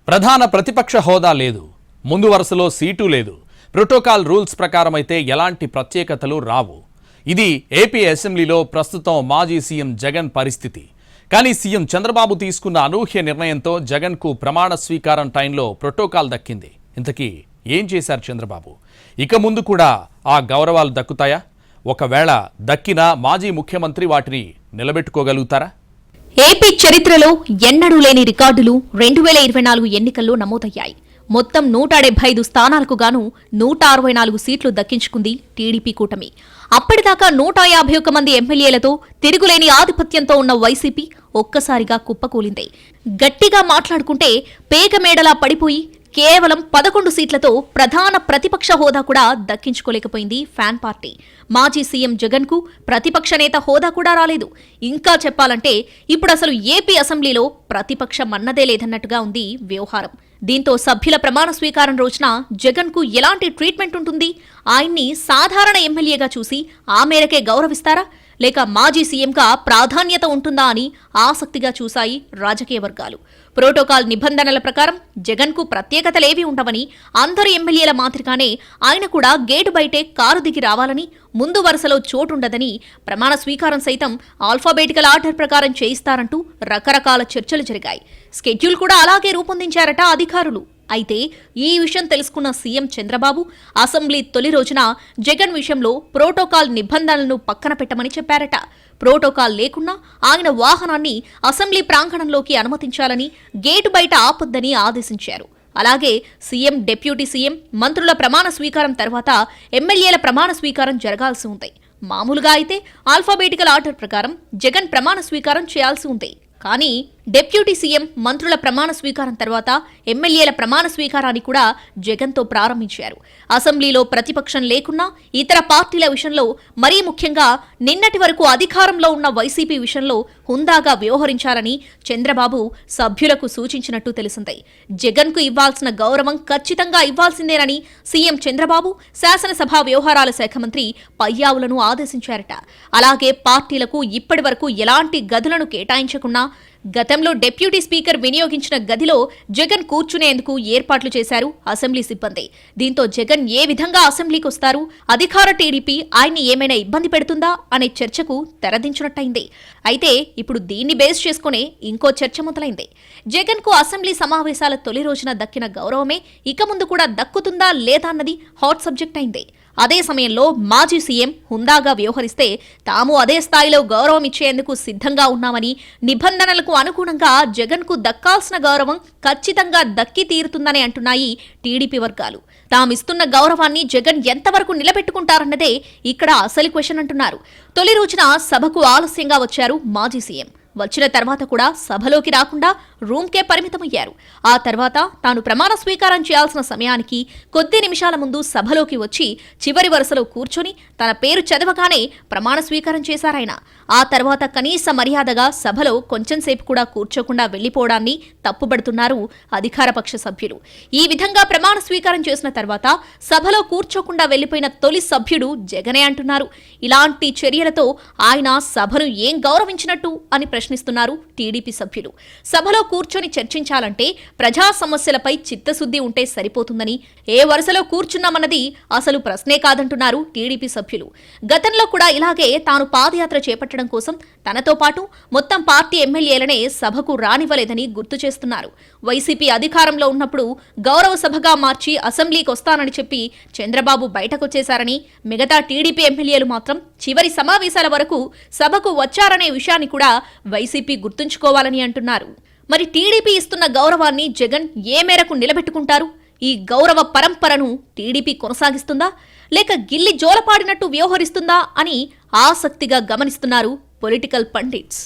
ప్రధాన ప్రతిపక్ష హోదా లేదు, ముందు వరుసలో సీటు లేదు, ప్రోటోకాల్ రూల్స్ ప్రకారం అయితే ఎలాంటి ప్రత్యేకతలు రావు. ఇది ఏపీ అసెంబ్లీలో ప్రస్తుతం మాజీ సీఎం జగన్ పరిస్థితి. కానీ సీఎం చంద్రబాబు తీసుకున్న అనూహ్య నిర్ణయంతో జగన్కు ప్రమాణ స్వీకారం టైంలో ప్రోటోకాల్ దక్కింది. ఇంతకీ ఏం చేశారు చంద్రబాబు? ఇక ముందు కూడా ఆ గౌరవాలు దక్కుతాయా? ఒకవేళ దక్కినా మాజీ ముఖ్యమంత్రి వాటిని నిలబెట్టుకోగలుగుతారా? ఏపీ చరిత్రలో ఎన్నడూ లేని రికార్డులు 2024 ఎన్నికల్లో నమోదయ్యాయి. మొత్తం 175 స్థానాలకు గాను 164 సీట్లు దక్కించుకుంది టీడీపీ కూటమి. అప్పటిదాకా 151 మంది ఎమ్మెల్యేలతో తిరుగులేని ఆధిపత్యంతో ఉన్న వైసీపీ ఒక్కసారిగా కుప్పకూలింది. గట్టిగా మాట్లాడుకుంటే పేగమేడలా పడిపోయి కేవలం 11 సీట్లతో ప్రధాన ప్రతిపక్ష హోదా కూడా దక్కించుకోలేకపోయింది ఫ్యాన్ పార్టీ. మాజీ సీఎం జగన్ కు ప్రతిపక్ష నేత హోదా కూడా రాలేదు. ఇంకా చెప్పాలంటే ఇప్పుడు అసలు ఏపీ అసెంబ్లీలో ప్రతిపక్షం అన్నదే లేదన్నట్టుగా ఉంది వ్యవహారం. దీంతో సభ్యుల ప్రమాణ స్వీకారం రోజున జగన్ కు ఎలాంటి ట్రీట్మెంట్ ఉంటుంది? ఆయన్ని సాధారణ ఎమ్మెల్యేగా చూసి ఆ మేరకే గౌరవిస్తారా, లేక మాజీ సీఎంగా ప్రాధాన్యత ఉంటుందా అని ఆసక్తిగా చూశాయి రాజకీయ వర్గాలు. ప్రోటోకాల్ నిబంధనల ప్రకారం జగన్ కు ప్రత్యేకతలేవీ ఉండవని, అందరు ఎమ్మెల్యేల మాదిరిగానే ఆయన కూడా గేటు బయటే కారు దిగి రావాలని, ముందు వరుసలో చోటుండదని, ప్రమాణ స్వీకారం సైతం ఆల్ఫాబెటికల్ ఆర్డర్ ప్రకారం చేయిస్తారంటూ రకరకాల చర్చలు జరిగాయి. స్కెడ్యూల్ కూడా అలాగే రూపొందించారట అధికారులు. అయితే ఈ విషయం తెలుసుకున్న సీఎం చంద్రబాబు అసెంబ్లీ తొలి రోజున జగన్ విషయంలో ప్రోటోకాల్ నిబంధనలను పక్కన పెట్టమని చెప్పారట. ప్రోటోకాల్ లేకున్నా ఆయన వాహనాన్ని అసెంబ్లీ ప్రాంగణంలోకి అనుమతించాలని, గేటు బయట ఆపొద్దని ఆదేశించారు. అలాగే సీఎం, డిప్యూటీ సీఎం, మంత్రుల ప్రమాణ స్వీకారం తర్వాత ఎమ్మెల్యేల ప్రమాణ స్వీకారం జరగాల్సి ఉంది. మామూలుగా అయితే ఆల్ఫాబెటికల్ ఆర్డర్ ప్రకారం జగన్ ప్రమాణ స్వీకారం చేయాల్సి ఉంది. కానీ డిప్యూటీ సీఎం, మంత్రుల ప్రమాణ స్వీకారం తర్వాత ఎమ్మెల్యేల ప్రమాణ స్వీకారాన్ని కూడా జగన్తో ప్రారంభించారు. అసెంబ్లీలో ప్రతిపక్షం లేకున్నా ఇతర పార్టీల విషయంలో, మరీ ముఖ్యంగా నిన్నటి వరకు అధికారంలో ఉన్న వైసీపీ విషయంలో హుందాగా వ్యవహరించాలని చంద్రబాబు సభ్యులకు సూచించినట్టు తెలిసింది. జగన్కు ఇవ్వాల్సిన గౌరవం ఖచ్చితంగా ఇవ్వాల్సిందేనని సీఎం చంద్రబాబు శాసనసభ వ్యవహారాల శాఖ మంత్రి పయ్యావులను ఆదేశించారట. అలాగే పార్టీలకు ఇప్పటి వరకు ఎలాంటి గదులను కేటాయించకుండా గతంలో డిప్యూటీ స్పీకర్ వినియోగించిన గదిలో జగన్ కూర్చునేందుకు ఏర్పాట్లు చేశారు అసెంబ్లీ సిబ్బంది. దీంతో జగన్ ఏ విధంగా అసెంబ్లీకి వస్తారు, అధికార టీడీపీ ఆయన్ని ఏమైనా ఇబ్బంది పెడుతుందా అనే చర్చకు తెరదించినట్టయింది. అయితే ఇప్పుడు దీన్ని బేస్ చేసుకునే ఇంకో చర్చ మొదలైంది. జగన్ కు అసెంబ్లీ సమావేశాల తొలి రోజున దక్కిన గౌరవమే ఇక ముందు కూడా దక్కుతుందా లేదా అన్నది హాట్ సబ్జెక్ట్ అయింది. అదే సమయంలో మాజీ సీఎం హుందాగా వ్యవహరిస్తే తాము అదే స్థాయిలో గౌరవం ఇచ్చేందుకు సిద్ధంగా ఉన్నామని, నిబంధనలకు అనుగుణంగా జగన్ కు దక్కాల్సిన గౌరవం ఖచ్చితంగా దక్కి తీరుతుందని అంటున్నాయి టీడీపీ వర్గాలు. తామిస్తున్న గౌరవాన్ని జగన్ ఎంతవరకు నిలబెట్టుకుంటారన్నదే ఇక్కడ అసలు క్వశ్చన్ అంటున్నారు. తొలి రోజున సభకు ఆలస్యంగా వచ్చారు మాజీ సీఎం. వచ్చిన తర్వాత కూడా సభలోకి రాకుండా రూమ్కే పరిమితమయ్యారు. ఆ తర్వాత తాను ప్రమాణ స్వీకారం చేయాల్సిన సమయానికి కొద్ది నిమిషాల ముందు సభలోకి వచ్చి చివరి వరుసలో కూర్చొని తన పేరు చదవగానే ప్రమాణ స్వీకారం చేశారాయన. ఆ తర్వాత కనీస మర్యాదగా సభలో కొంచెం సేపు కూడా కూర్చోకుండా వెళ్లిపోవడాన్ని తప్పుబడుతున్నారు అధికారపక్ష సభ్యులు. ఈ విధంగా ప్రమాణ స్వీకారం చేసిన తర్వాత సభలో కూర్చోకుండా వెళ్లిపోయిన తొలి సభ్యుడు జగనే అంటున్నారు. ఇలాంటి చర్యలతో ఆయన సభను ఏం గౌరవించినట్టు అని ప్రశ్నిస్తున్నారు టీడీపీ సభ్యులు. సభలో కూర్చొని చర్చించాలంటే ప్రజా సమస్యలపై చిత్తశుద్ధి ఉంటే సరిపోతుందని, ఏ వరుసలో కూర్చున్నామన్నది అసలు ప్రశ్నే కాదంటున్నారు టీడీపీ సభ్యులు. గతంలో కూడా ఇలాగే తాను పాదయాత్ర చేపట్టడం కోసం తనతో పాటు మొత్తం పార్టీ ఎమ్మెల్యేలనే సభకు రానివ్వలేదని గుర్తు చేస్తున్నారు. వైసీపీ అధికారంలో ఉన్నప్పుడు గౌరవ సభగా మార్చి అసెంబ్లీకి వస్తానని చెప్పి చంద్రబాబు బయటకొచ్చేశారని, మిగతా టీడీపీ ఎమ్మెల్యేలు మాత్రం చివరి సమావేశాల వరకు సభకు వచ్చారనే విషయాన్ని కూడా వైసీపీ గుర్తుంచుకోవాలని అంటున్నారు. మరి టీడీపీ ఇస్తున్న గౌరవాన్ని జగన్ ఏ మేరకు నిలబెట్టుకుంటారు? ఈ గౌరవ పరంపరను టీడీపీ కొనసాగిస్తుందా, లేక గిల్లి జోలపాడినట్టు వ్యవహరిస్తుందా అని ఆసక్తిగా గమనిస్తున్నారు పొలిటికల్ పండిట్స్.